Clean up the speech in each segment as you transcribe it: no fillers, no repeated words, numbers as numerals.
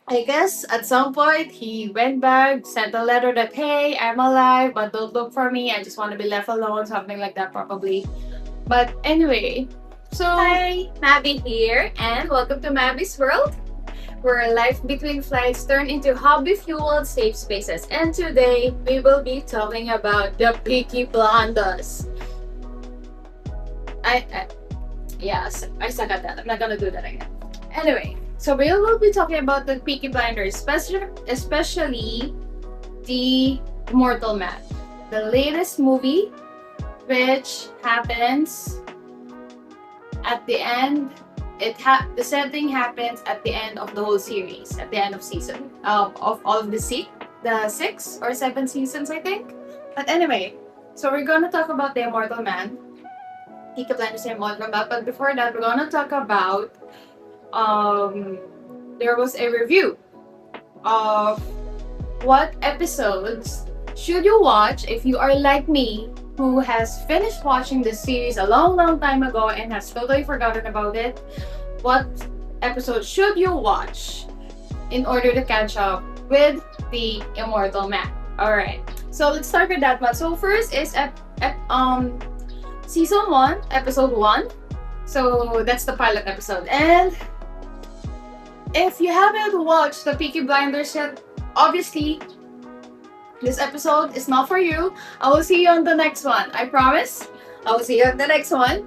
I guess at some point he went back, sent a letter that, hey, I'm alive, but don't look for me. I just want to be left alone, something like that, probably. But anyway, so Hi, Mavi here, and welcome to Mavi's World, where life between flights turn into hobby-fueled safe spaces. And today, we will be talking about the Peaky Blinders. I yes, I suck at that. I'm not gonna do that again. anyway, so we will be talking about the Peaky Blinders, especially the Immortal Man, the latest movie, which happens at the end. The setting happens at the end of the whole series, at the end of season of all of the 6 or 7 seasons, I think. But anyway, so we're gonna talk about the Immortal Man, Peaky Blinders, the Immortal Man. But before that, we're gonna talk about um there was a review of what episodes should you watch if you are like me, who has finished watching this series a long time ago and has totally forgotten about it. What episode should you watch in order to catch up with the Immortal Man? Alright, so let's start with that one. So first is season 1, episode 1. So that's the pilot episode. And if you haven't watched the Peaky Blinders yet, obviously this episode is not for you. I will see you on the next one. I promise. I will see you on the next one,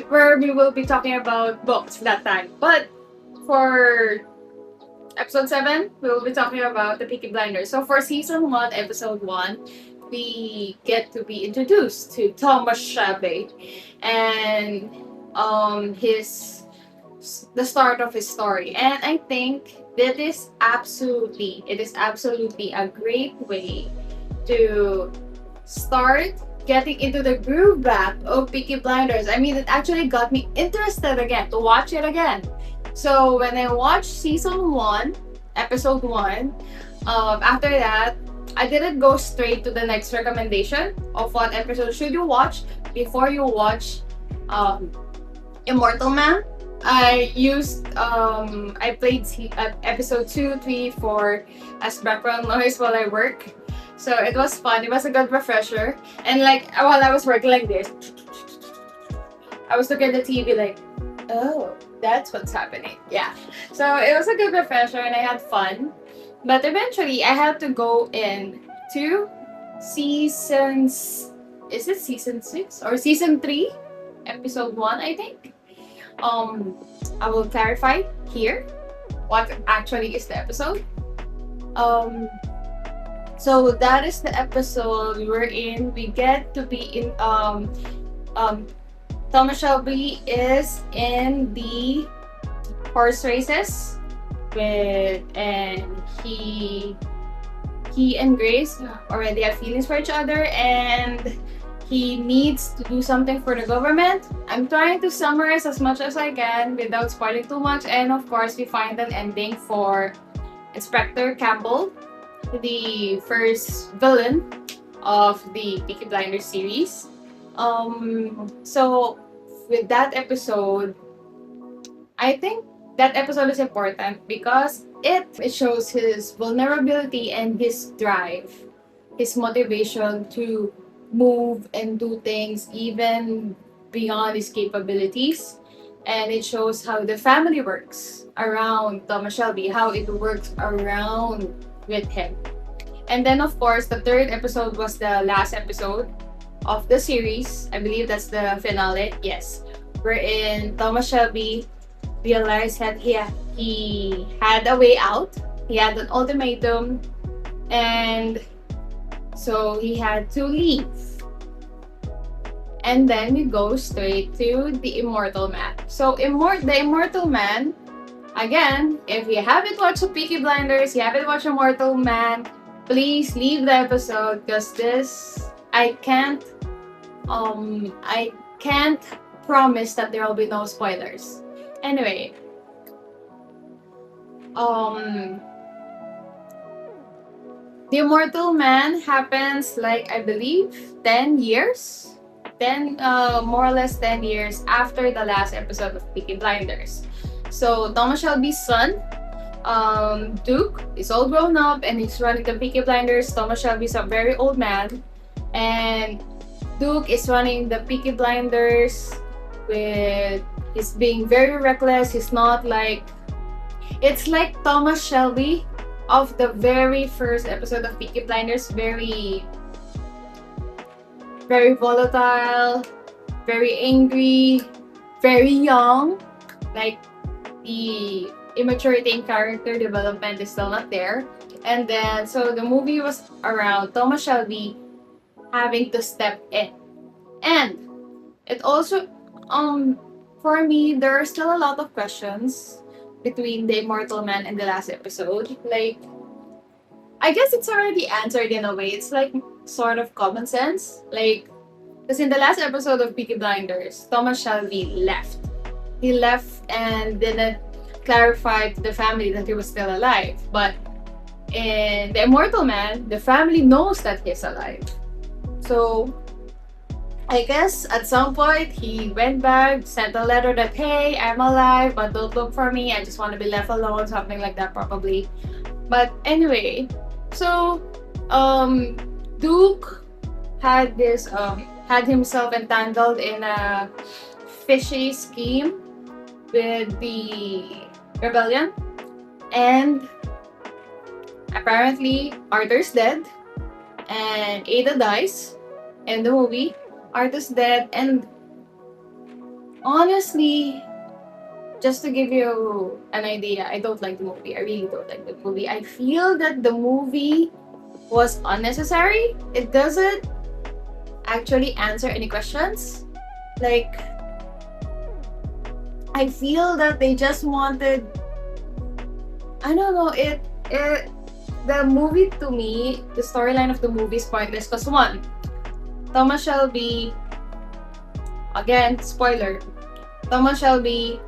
where we will be talking about books that time. But for episode 7, we will be talking about the Peaky Blinders. So for season 1, episode 1, we get to be introduced to Thomas Shelby and his the start of his story. And I think it is absolutely a great way to start getting into the groove back of Peaky Blinders. I mean, it actually got me interested again to watch it again. So when I watched season 1, episode 1, after that, I didn't go straight to the next recommendation of what episode should you watch before you watch Immortal Man. I played episode 2, 3, 4 as background noise while I work. So it was fun. It was a good refresher. And like while I was working like this, I was looking at the TV like, oh, that's what's happening. Yeah. So it was a good refresher and I had fun. But eventually I had to go in to seasons. Is it season 6 or season 3? Episode 1, I think. I will clarify here what actually is the episode. So that is the episode wherein we get to be in Thomas Shelby is in the horse races and he and Grace already have feelings for each other and he needs to do something for the government. I'm trying to summarize as much as I can without spoiling too much. And of course, we find an ending for Inspector Campbell, the first villain of the Peaky Blinders series. So with that episode, I think that episode is important because it shows his vulnerability and his drive, his motivation to move and do things even beyond his capabilities. And it shows how the family works around Thomas Shelby, how it works around with him. And then, of course, the third episode was the last episode of the series. I believe that's the finale. Yes, wherein Thomas Shelby realized that he had a way out. He had an ultimatum, and so he had to leave. And then we go straight to the Immortal Man. So the Immortal Man, again, if you haven't watched the Peaky Blinders, you haven't watched Immortal Man, please leave the episode because this I can't promise that there will be no spoilers. Anyway, the Immortal Man happens like I believe 10 years, more or less 10 years after the last episode of Peaky Blinders. So Thomas Shelby's son, Duke is all grown up and he's running the Peaky Blinders. Thomas Shelby's a very old man, and Duke is running the Peaky Blinders with he's being very reckless. He's not like it's like Thomas Shelby of the very first episode of Peaky Blinders, very volatile, very angry, very young. Like the immaturity in character development is still not there. And then so the movie was around Thomas Shelby having to step in. And it also for me there are still a lot of questions between the Immortal Man and the last episode. Like I guess it's already answered in a way. It's like sort of common sense. Like because in the last episode of Peaky Blinders, Thomas Shelby left. He left and didn't clarify to the family that he was still alive. But in the Immortal Man, the family knows that he's alive. So I guess at some point he went back, sent a letter that, hey, I'm alive, but don't look for me. I just want to be left alone, something like that probably. But anyway, so Duke had himself entangled in a fishy scheme with the rebellion, and apparently Arthur's dead and Ada dies in the movie. Arthur's dead, and honestly, just to give you an idea, I don't like the movie. I really don't like the movie. I feel that the movie was unnecessary. It doesn't actually answer any questions. Like, I feel that they just wanted, I don't know, the movie to me, the storyline of the movie is pointless because one, Thomas Shelby, again, spoiler, Thomas Shelby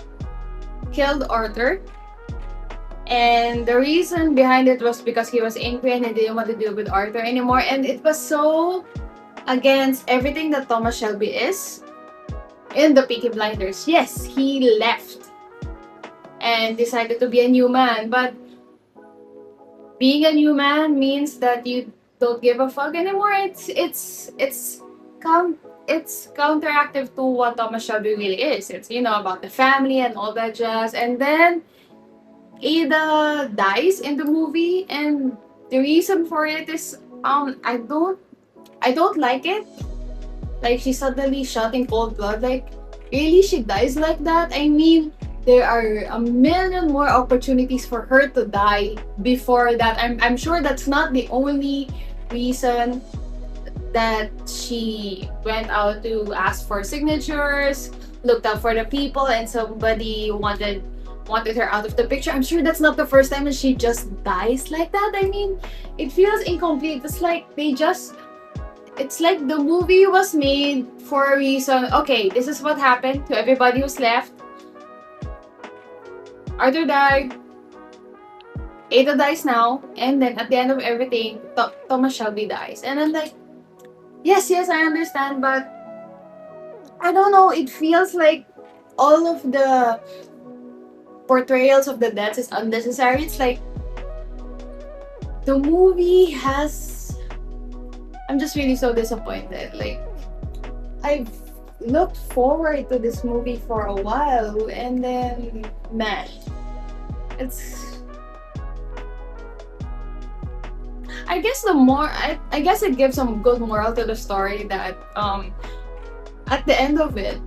killed Arthur, and the reason behind it was because he was angry and he didn't want to deal with Arthur anymore, and it was so against everything that Thomas Shelby is in the Peaky Blinders. Yes, he left and decided to be a new man, but being a new man means that you don't give a fuck anymore. It's counteractive to what Thomas Shelby really is. It's about the family and all that jazz. And then Ada dies in the movie, and the reason for it is I don't like it. Like she suddenly shot in cold blood. Like really, she dies like that? I mean, there are a million more opportunities for her to die before that. I'm sure that's not the only reason that she went out to ask for signatures, looked out for the people, and somebody wanted her out of the picture. I'm sure that's not the first time that she just dies like that. I mean, it feels incomplete. It's like it's like the movie was made for a reason. Okay, this is what happened to everybody who's left. Arthur died, Ada dies now, and then at the end of everything, Thomas Shelby dies. And I'm like, yes, I understand, but I don't know, it feels like all of the portrayals of the deaths is unnecessary. It's like, the movie I'm just really so disappointed. Like, I've looked forward to this movie for a while, and then, man, I guess I guess it gives some good moral to the story that at the end of it,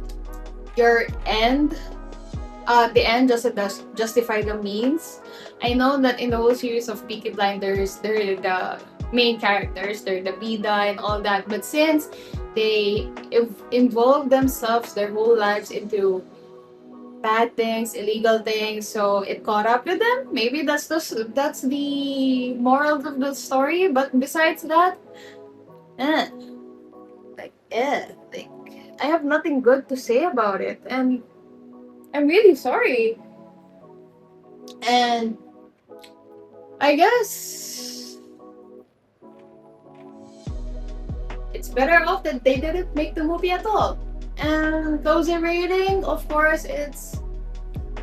the end just justify the means. I know that in the whole series of Peaky Blinders, they're the main characters, they're the bida and all that, but since they involve themselves their whole lives into bad things, illegal things, so it caught up with them. Maybe that's the moral of the story. But besides that, like I have nothing good to say about it, and I'm really sorry. And I guess it's better off that they didn't make the movie at all. And closing rating, of course, it's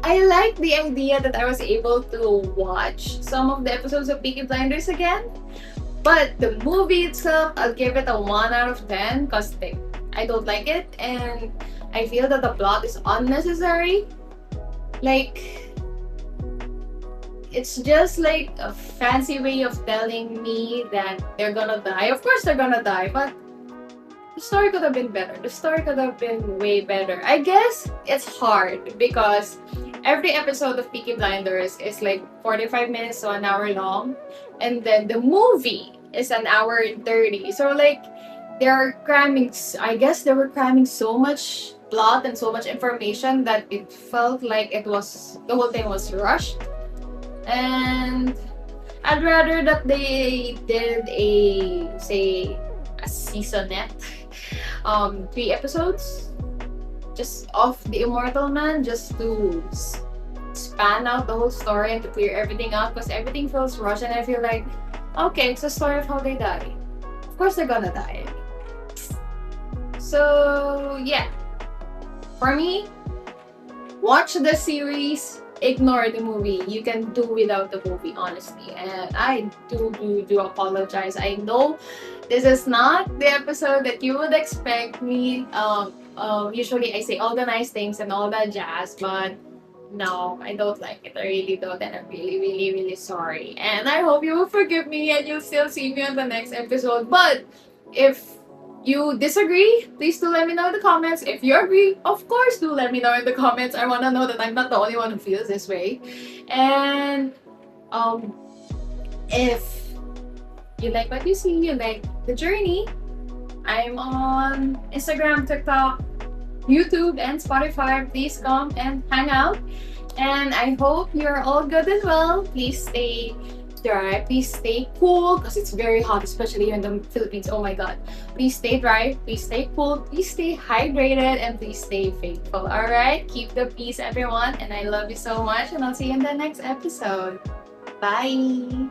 I like the idea that I was able to watch some of the episodes of Peaky Blinders again. But the movie itself, I'll give it a 1 out of 10 because I don't like it and I feel that the plot is unnecessary. Like, it's just like a fancy way of telling me that they're gonna die. Of course, they're gonna die, but the story could have been better. The story could have been way better. I guess it's hard because every episode of Peaky Blinders is like 45 minutes to an hour long, and then the movie is an hour and 30. So like they're cramming. I guess they were cramming so much plot and so much information that it felt like the whole thing was rushed. And I'd rather that they did a seasonette, 3 episodes just of the Immortal Man, just to span out the whole story and to clear everything out because everything feels rushed and I feel like, okay, it's a story of how they die. Of course they're gonna die. So yeah, for me, watch the series, ignore the movie. You can do without the movie, honestly. And I do apologize. I know this is not the episode that you would expect me. Usually I say all the nice things and all that jazz, but no, I don't like it. I really don't, and I'm really sorry. And I hope you will forgive me and you'll still see me on the next episode. But if you disagree, please do let me know in the comments. If you agree, of course, do let me know in the comments. I want to know that I'm not the only one who feels this way. And if you like what you see, you like the journey, I'm on Instagram, TikTok, YouTube, and Spotify. Please come and hang out. And I hope you're all good as well. Please stay dry. Please stay cool because it's very hot, especially here in the Philippines. Oh my god. Please stay dry. Please stay cool. Please stay hydrated. And please stay faithful. Alright? Keep the peace, everyone. And I love you so much. And I'll see you in the next episode. Bye.